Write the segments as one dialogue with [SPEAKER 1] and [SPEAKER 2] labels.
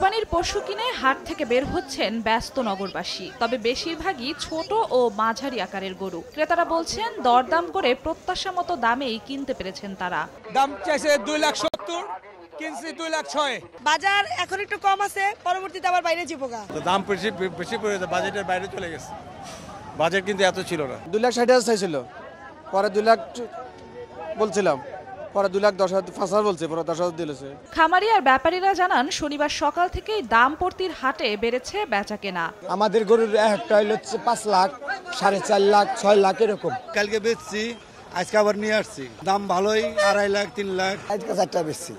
[SPEAKER 1] কোরবানির পশু কিনে হাট থেকে বের হচ্ছেন ব্যস্ত নগরবাসী। তবে বেশিরভাগই ছোট ও মাঝারি আকারের গরু। ক্রেতারা বলছেন দরদাম করে প্রত্যাশা মতো দামেই কিনতে পেরেছেন তারা।
[SPEAKER 2] দাম চাইছে 2,70,000, কিনছি 2,06,000।
[SPEAKER 3] বাজার এখন একটু কম আছে, পরবর্তীতে আবার বাইরে যাবো।
[SPEAKER 4] দাম বেশি পড়েছে, বাজেটের বাইরে চলে গেছে। বাজেট কিন্তু এত ছিল না।
[SPEAKER 5] 2,60,000 চাইছিল, পরে 2 লাখ বলছিলাম, পরে 2,10,000 5,000 বলছে, পরে 10,000 দিলেছে।
[SPEAKER 1] খামারি আর ব্যাপারীরা জানান শনিবার সকাল থেকেই দাম পড়তির হাটে বেড়েছে বেচা কেনা।
[SPEAKER 6] আমাদের গরুর একটা হইল 5 লাখ, 4.5 লাখ, 6 লাখ এরকম।
[SPEAKER 4] কালকে বেচছি, আজকে আবার নিয়ে আসছি। দাম ভালোই, 2.5 লাখ 3 লাখ।
[SPEAKER 6] আজকে 4টা বেচছি,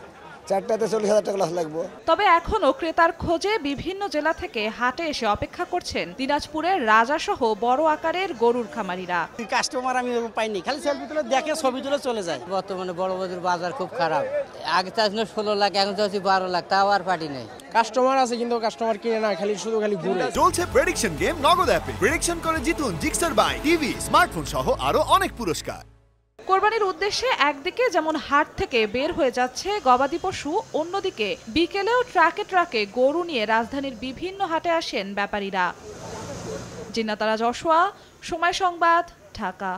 [SPEAKER 6] 4টাতে 40,000 টাকা লস লাগবে।
[SPEAKER 1] তবে এখনো ক্রেতার খোঁজে বিভিন্ন জেলা থেকে হাটে এসে অপেক্ষা করছেন দিনাজপুরের রাজাসহ বড় আকারের গরুর খামারিরা।
[SPEAKER 7] কাস্টমার আমি পাইনি, খালি সেলফি তুলে দেখে ছবি তুলে চলে যায়। বর্তমানে বড় বাজার বাজার খুব খারাপ। আগে চাইছিল 16 লাখ, এখন চাইছি 12 লাখ, তাও আর পাটি নেই।
[SPEAKER 5] কাস্টমার আছে কিন্তু কাস্টমার কিনে না, খালি ঘুরে।
[SPEAKER 8] চলছে প্রেডিকশন গেম নগদ অ্যাপে। প্রেডিকশন করে জিতুন জিক্সার বাইক, টিভি, স্মার্টফোন সহ আরো অনেক পুরস্কার।
[SPEAKER 1] কোরবানির উদ্দেশ্যে একদিকে যেমন হাট থেকে বের হয়ে যাচ্ছে গবাদি পশু, অন্যদিকে বিকেলেও ট্রাকে ট্রাকে গরু নিয়ে রাজধানীর বিভিন্ন হাটে আসেন ব্যাপারীরা। জিন্নাত তারা, যশোয়া, সময় সংবাদ, ঢাকা।